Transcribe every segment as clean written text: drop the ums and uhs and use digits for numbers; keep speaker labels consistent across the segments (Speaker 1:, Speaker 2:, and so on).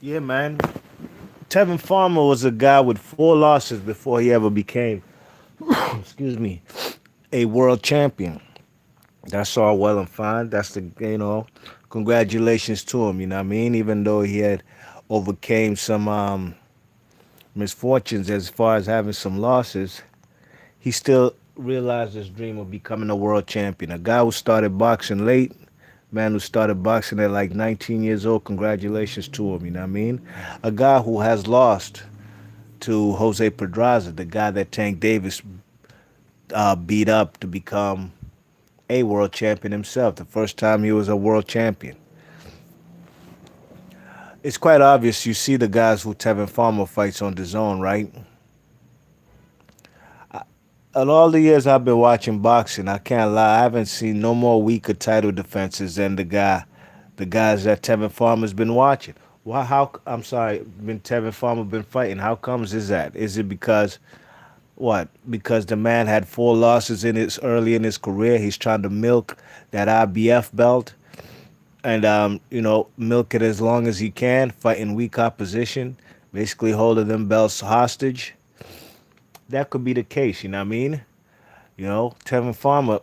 Speaker 1: Yeah, man. Tevin Farmer was a guy with 4 losses before he ever became, excuse me, a world champion. That's all well and fine. That's congratulations to him. You know what I mean? Even though he had overcame some misfortunes as far as having some losses, he still realized his dream of becoming a world champion. A guy who started boxing late, man who started boxing at like 19 years old. Congratulations to him. You know what I mean? A guy who has lost to Jose Pedraza, the guy that Tank Davis beat up to become a world champion himself. The first time he was a world champion. It's quite obvious. You see the guys who Tevin Farmer fights on the zone, right? In all the years I've been watching boxing, I can't lie, I haven't seen no more weaker title defenses than the guys that Tevin Farmer's been watching. Why? How? I'm sorry, been Tevin Farmer been fighting? How comes is that? Is it because what? Because the man had 4 losses in his early in his career. He's trying to milk that IBF belt and milk it as long as he can, fighting weak opposition, basically holding them belts hostage. That could be the case. You know what I mean? Tevin Farmer,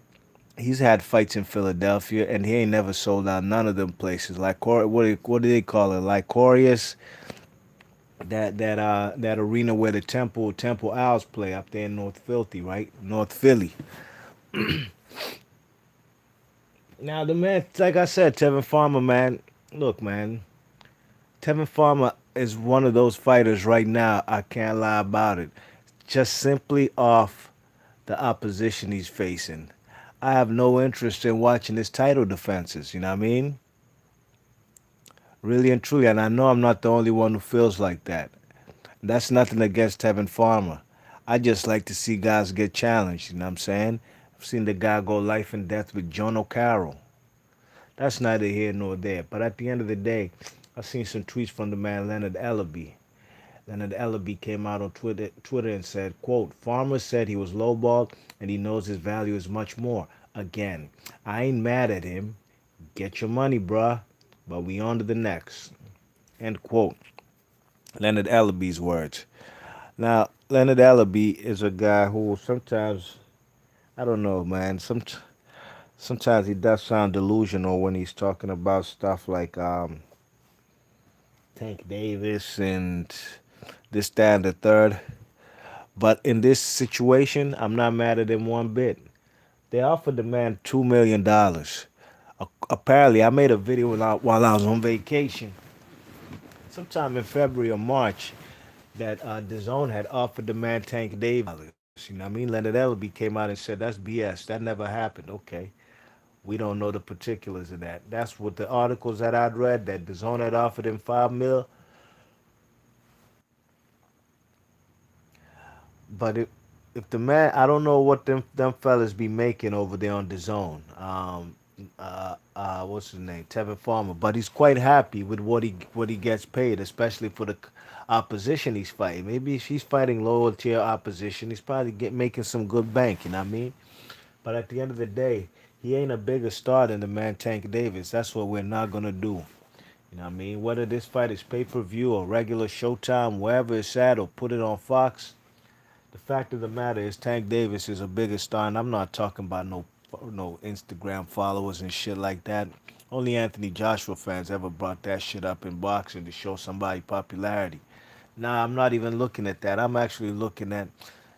Speaker 1: he's had fights in Philadelphia, and he ain't never sold out none of them places. Like what do they call it? Like Corius, that arena where the Temple Owls play up there in North Philly, right? North Philly. Now the man, like I said, Tevin Farmer, man. Look, man, Tevin Farmer is one of those fighters right now. I can't lie about it. Just simply off the opposition he's facing. I have no interest in watching his title defenses. You know what I mean? Really and truly, and I know I'm not the only one who feels like that. That's nothing against Tevin Farmer. I just like to see guys get challenged. You know what I'm saying? I've seen the guy go life and death with John O'Carroll. That's neither here nor there. But at the end of the day, I've seen some tweets from the man Leonard Ellaby. Leonard Ellaby came out on Twitter and said, quote, Farmer said he was lowballed and he knows his value is much more. Again, I ain't mad at him. Get your money, bruh. But we on to the next. End quote. Leonard Ellaby's words. Now, Leonard Ellaby is a guy who sometimes, I don't know, man. Sometimes he does sound delusional when he's talking about stuff like Tank Davis and this, that, and the third. But in this situation, I'm not mad at him one bit. They offered the man $2 million. Apparently, I made a video while I was on vacation, sometime in February or March, that DAZN had offered the man Tank Davis. You know what I mean? Leonard Ellerby came out and said that's BS. That never happened. Okay, we don't know the particulars of that. That's what the articles that I'd read that DAZN had offered him 5 mil. But if the man, I don't know what them fellas be making over there on the zone. What's his name? Tevin Farmer. But he's quite happy with what he gets paid, especially for the opposition he's fighting. Maybe if he's fighting lower tier opposition, he's probably making some good bank. You know what I mean? But at the end of the day, he ain't a bigger star than the man Tank Davis. That's what we're not gonna do. You know what I mean? Whether this fight is pay per view or regular Showtime, wherever it's at, or put it on Fox, the fact of the matter is Tank Davis is a bigger star, and I'm not talking about no Instagram followers and shit like that. Only Anthony Joshua fans ever brought that shit up in boxing to show somebody popularity. Nah, I'm not even looking at that. I'm actually looking at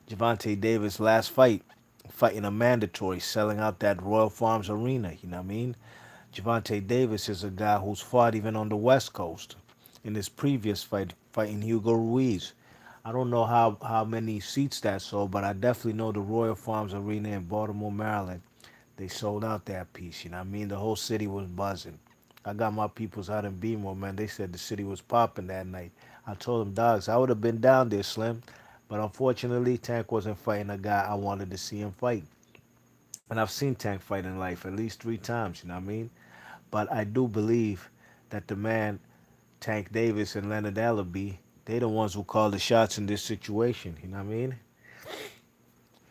Speaker 1: Javante Davis' last fight, fighting a mandatory, selling out that Royal Farms arena. You know what I mean? Javante Davis is a guy who's fought even on the West Coast. In his previous fight, fighting Hugo Ruiz. I don't know how many seats that sold, but I definitely know the Royal Farms Arena in Baltimore, Maryland. They sold out that piece. You know what I mean? The whole city was buzzing. I got my peoples out in Beemore, man. They said the city was popping that night. I told them, dogs, I would have been down there, Slim. But unfortunately, Tank wasn't fighting a guy I wanted to see him fight. And I've seen Tank fight in life at least 3 times, you know what I mean? But I do believe that the man, Tank Davis and Leonard Allaby, they the ones who call the shots in this situation, you know what I mean?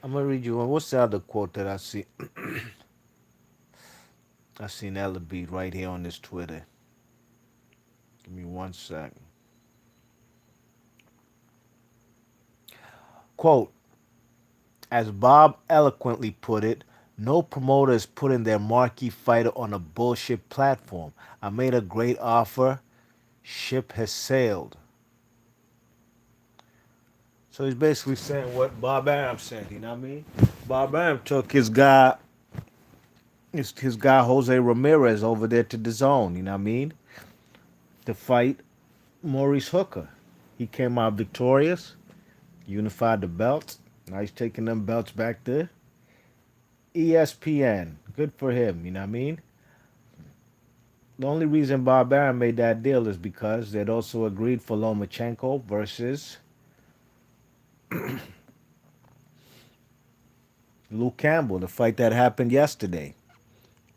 Speaker 1: I'm gonna read you one. What's the other quote that I see? I seen Allaby right here on this Twitter. Give me one sec. Quote, as Bob eloquently put it, no promoter is putting their marquee fighter on a bullshit platform. I made a great offer. Ship has sailed. So he's basically saying what Bob Arum said, you know what I mean? Bob Arum took his guy Jose Ramirez over there to the zone, you know what I mean? To fight Maurice Hooker. He came out victorious, unified the belts. Now he's taking them belts back to ESPN. Good for him, you know what I mean? The only reason Bob Arum made that deal is because they'd also agreed for Lomachenko versus Luke Campbell, the fight that happened yesterday.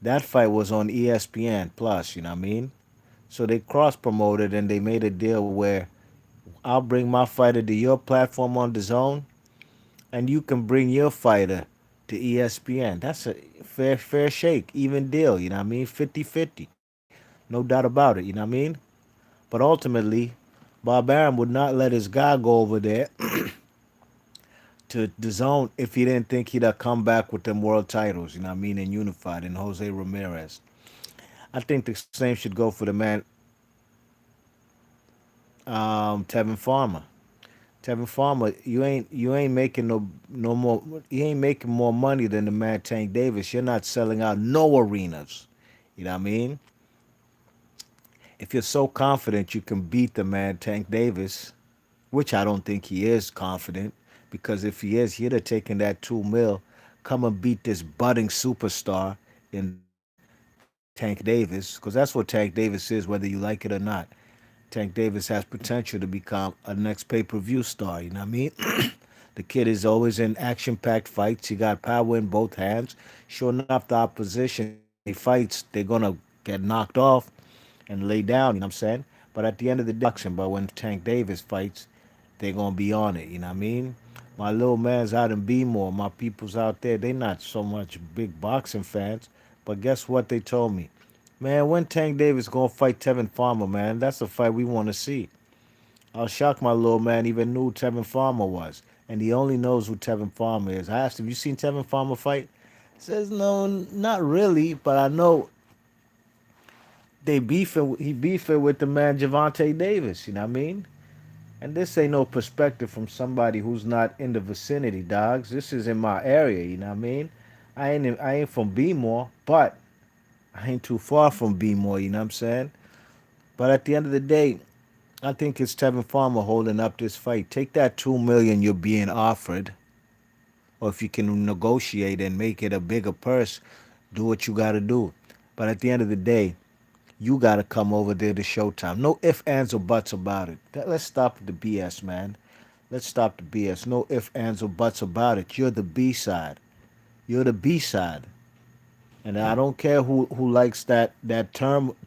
Speaker 1: That fight was on ESPN Plus, you know what I mean? So they cross promoted and they made a deal where I'll bring my fighter to your platform on the zone and you can bring your fighter to ESPN. That's a fair shake, even deal, you know what I mean? 50-50. No doubt about it, you know what I mean? But ultimately, Bob Arum would not let his guy go over there to the zone if he didn't think he'd have come back with them world titles, you know what I mean, and unified in Jose Ramirez. I think the same should go for the man Tevin Farmer. Tevin Farmer, you ain't making no more you ain't making more money than the man Tank Davis. You're not selling out no arenas. You know what I mean? If you're so confident you can beat the man Tank Davis, which I don't think he is confident, because if he is, he'd have taken that 2 mil, come and beat this budding superstar in Tank Davis, because that's what Tank Davis is, whether you like it or not. Tank Davis has potential to become a next pay-per-view star. You know what I mean? The kid is always in action-packed fights. He got power in both hands. Sure enough, the opposition, when he fights, they're gonna get knocked off and lay down. You know what I'm saying? But at the end of the day, boxing. But when Tank Davis fights, they're gonna be on it. You know what I mean? My little man's out in B-more. My people's out there. They not so much big boxing fans. But guess what? They told me, man, when Tank Davis gonna fight Tevin Farmer, man? That's a fight we want to see. I was shocked my little man even knew who Tevin Farmer was. And he only knows who Tevin Farmer is. I asked him, you seen Tevin Farmer fight? He says, no, not really, but I know he beefing with the man Javante Davis, you know what I mean? And this ain't no perspective from somebody who's not in the vicinity, dogs. This is in my area, you know what I mean? I ain't from B-more, but I ain't too far from B-more, you know what I'm saying? But at the end of the day, I think it's Tevin Farmer holding up this fight. Take that 2 million you're being offered, or if you can negotiate and make it a bigger purse, do what you got to do. But at the end of the day, you got to come over there to Showtime. No ifs, ands, or buts about it. Let's stop the BS, man. Let's stop the BS. No ifs, ands, or buts about it. You're the B side. You're the B side. And I don't care who likes that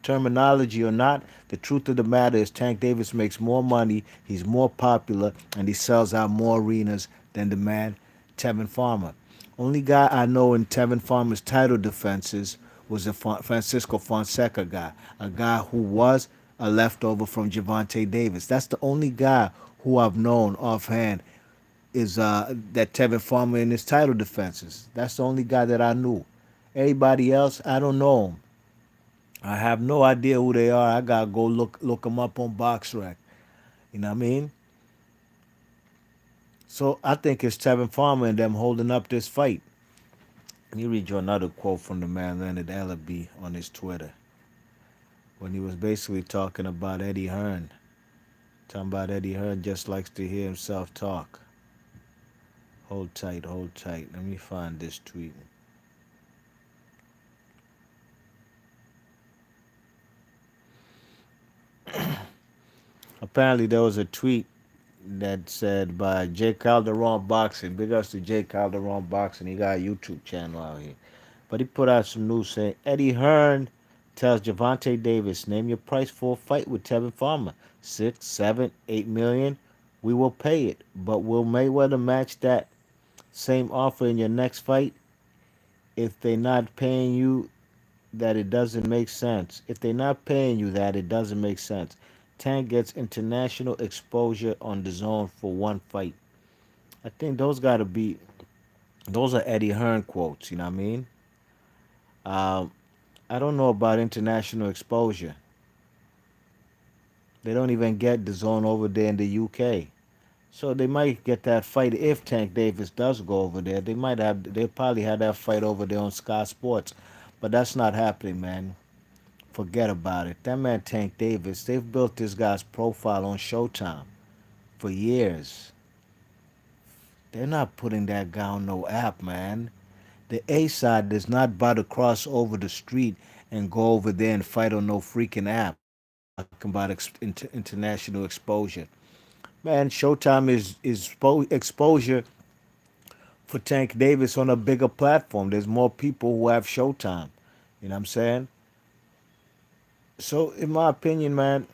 Speaker 1: terminology or not. The truth of the matter is Tank Davis makes more money, he's more popular, and he sells out more arenas than the man Tevin Farmer. Only guy I know in Tevin Farmer's title defenses was the Francisco Fonseca guy, a guy who was a leftover from Javante Davis. That's the only guy who I've known offhand is that Tevin Farmer in his title defenses. That's the only guy that I knew. Everybody else, I don't know them. I have no idea who they are. I gotta go look them up on BoxRec. You know what I mean? So I think it's Tevin Farmer and them holding up this fight. Let me read you another quote from the man Leonard Ellaby on his Twitter when he was basically talking about Eddie Hearn. Talking about Eddie Hearn just likes to hear himself talk. Hold tight, hold tight. Let me find this tweet. Apparently, there was a tweet that said by Jay Calderon Boxing. Big ups to Jay Calderon Boxing. He got a YouTube channel out here. But he put out some news saying Eddie Hearn tells Javante Davis, name your price for a fight with Tevin Farmer. 6, 7, 8 million. We will pay it. But will Mayweather match that same offer in your next fight? If they're not paying you that, it doesn't make sense. If they're not paying you that, it doesn't make sense. Tank gets international exposure on the zone for one fight. I think those got to be those are Eddie Hearn quotes. You know what I mean? Um, I don't know about international exposure. They don't even get the zone over there in the UK. So they might get that fight if Tank Davis does go over there. They probably had that fight over there on Sky Sports. But that's not happening, man. Forget about it. That man Tank Davis, they've built this guy's profile on Showtime for years. They're not putting that guy on no app, man. The A side is not about to cross over the street and go over there and fight on no freaking app. Talking about international exposure. Man, Showtime is exposure for Tank Davis on a bigger platform. There's more people who have Showtime. You know what I'm saying? So, in my opinion, man,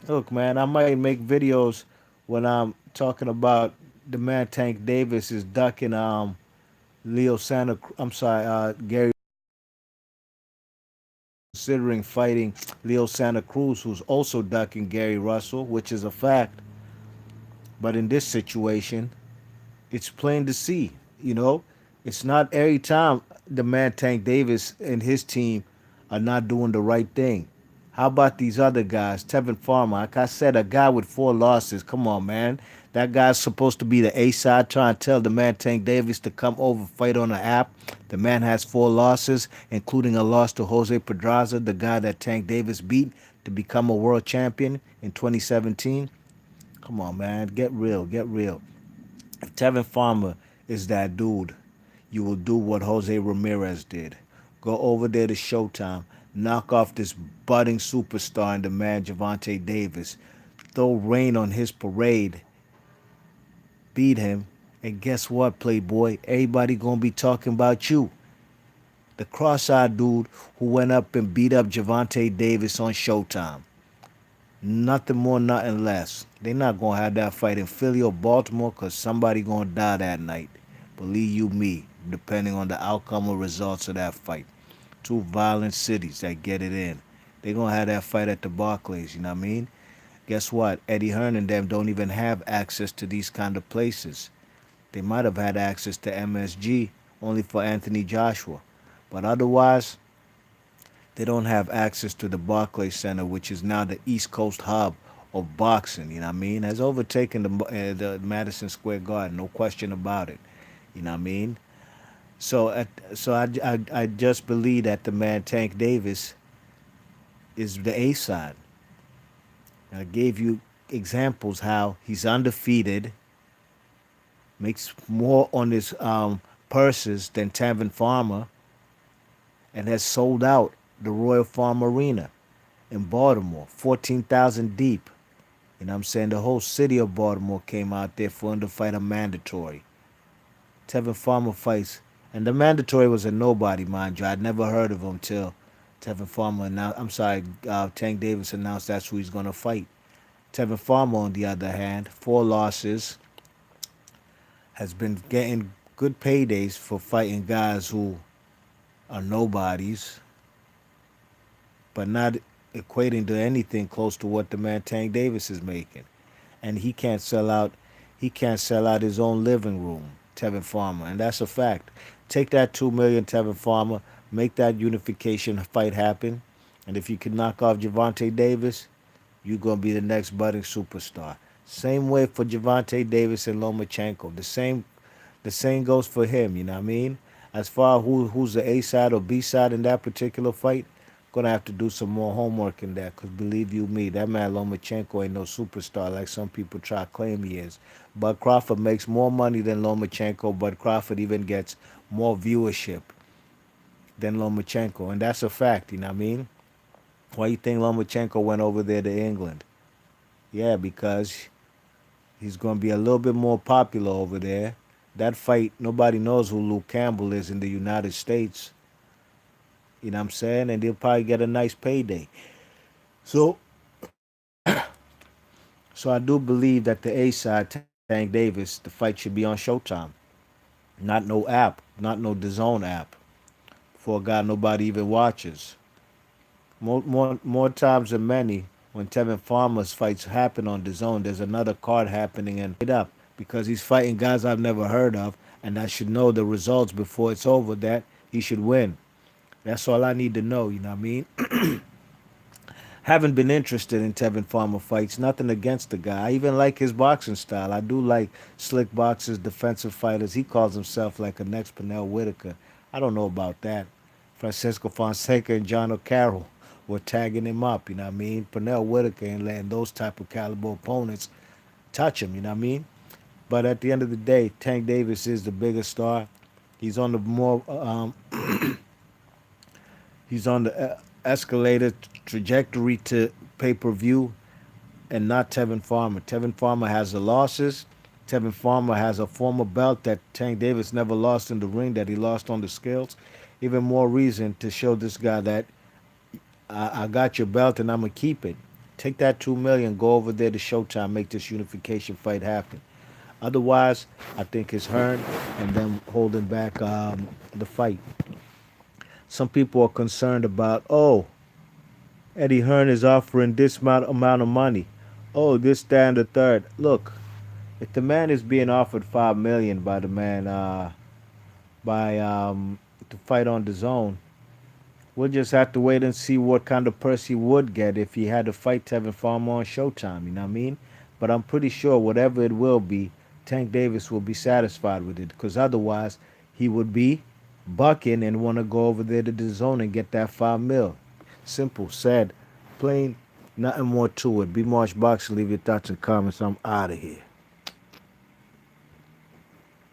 Speaker 1: look, man, I might make videos when I'm talking about the man Tank Davis is ducking Leo Santa. I'm sorry, Gary, considering fighting Leo Santa Cruz, who's also ducking Gary Russell, which is a fact. But in this situation, it's plain to see. You know, it's not every time the man Tank Davis and his team are not doing the right thing. How about these other guys? Tevin Farmer, like I said, a guy with 4 losses. Come on, man. That guy's supposed to be the A side trying to tell the man Tank Davis to come over fight on the app. The man has 4 losses, including a loss to Jose Pedraza, the guy that Tank Davis beat to become a world champion in 2017. Come on, man. Get real. Get real. If Tevin Farmer is that dude, you will do what Jose Ramirez did. Go over there to Showtime, knock off this budding superstar and the man Javante Davis, throw rain on his parade, beat him, and guess what, Playboy? Everybody gonna be talking about you. The cross-eyed dude who went up and beat up Javante Davis on Showtime. Nothing more, nothing less. They not gonna have that fight in Philly or Baltimore because somebody gonna die that night. Believe you me, depending on the outcome or results of that fight. Two violent cities that get it in. They gonna have that fight at the Barclays. You know what I mean? Guess what? Eddie Hearn and them don't even have access to these kind of places. They might have had access to MSG only for Anthony Joshua, but otherwise they don't have access to the Barclays Center, which is now the East Coast hub of boxing. You know what I mean? Has overtaken the Madison Square Garden, no question about it. You know what I mean? So I just believe that the man Tank Davis is the A side. I gave you examples how he's undefeated, makes more on his purses than Tavin Farmer, and has sold out the Royal Farm Arena in Baltimore, 14,000 deep. You know what I'm saying? The whole city of Baltimore came out there for him to fight a mandatory. Tevin Farmer fights, and the mandatory was a nobody, mind you. I'd never heard of him till Tevin Farmer announced. I'm sorry, Tank Davis announced that's who he's gonna fight. Tevin Farmer, on the other hand, 4 losses, has been getting good paydays for fighting guys who are nobodies, but not equating to anything close to what the man Tank Davis is making. And he can't sell out his own living room, Tevin Farmer, and that's a fact. Take that 2 million, Tevin Farmer, make that unification fight happen, and if you can knock off Javante Davis, you're gonna be the next budding superstar. Same way for Javante Davis and Lomachenko. The same goes for him. You know what I mean? As far as who's the A side or B side in that particular fight, gonna have to do some more homework in that. Cause believe you me, that man Lomachenko ain't no superstar like some people try to claim he is. Bud Crawford makes more money than Lomachenko. Bud Crawford even gets more viewership than Lomachenko, and that's a fact. You know what I mean? Why you think Lomachenko went over there to England? Yeah, because he's gonna be a little bit more popular over there. That fight, nobody knows who Luke Campbell is in the United States. You know what I'm saying? And they'll probably get a nice payday. So, so I do believe that the A side, Tank Davis, the fight should be on Showtime, not no app, not no DAZN app, for a guy nobody even watches. More times than many, when Tevin Farmer's fights happen on DAZN, there's another card happening and up. because he's fighting guys I've never heard of, and I should know the results before it's over that he should win. That's all I need to know, you know what I mean? Haven't been interested in Tevin Farmer fights. Nothing against the guy. I even like his boxing style. I do like slick boxers, defensive fighters. He calls himself like a next Pernell Whitaker. I don't know about that. Francisco Fonseca and John O'Carroll were tagging him up, you know what I mean? Pernell Whitaker ain't letting those type of caliber opponents touch him, you know what I mean? But at the end of the day, Tank Davis is the biggest star. He's on the more he's on the escalated trajectory to pay-per-view, and not Tevin Farmer. Tevin Farmer has the losses. Tevin Farmer has a former belt that Tank Davis never lost in the ring, that he lost on the scales. Even more reason to show this guy that I got your belt and I'm gonna keep it. Take that 2 million, go over there to Showtime, make this unification fight happen. Otherwise, I think it's Hearn and them holding back the fight. Some people are concerned about, oh, Eddie Hearn is offering this amount of money. Oh, this, that, and the third. Look, if the man is being offered 5 million by the man by to fight on the zone, we'll just have to wait and see what kind of purse he would get if he had to fight Tevin Farmer on Showtime. You know what I mean? But I'm pretty sure whatever it will be, Tank Davis will be satisfied with it, because otherwise he would be bucking and want to go over there to the zone and get that 5 mil. Simple, said, plain, nothing more to it. Be Marsh Boxer. Leave your thoughts and comments. I'm out of here.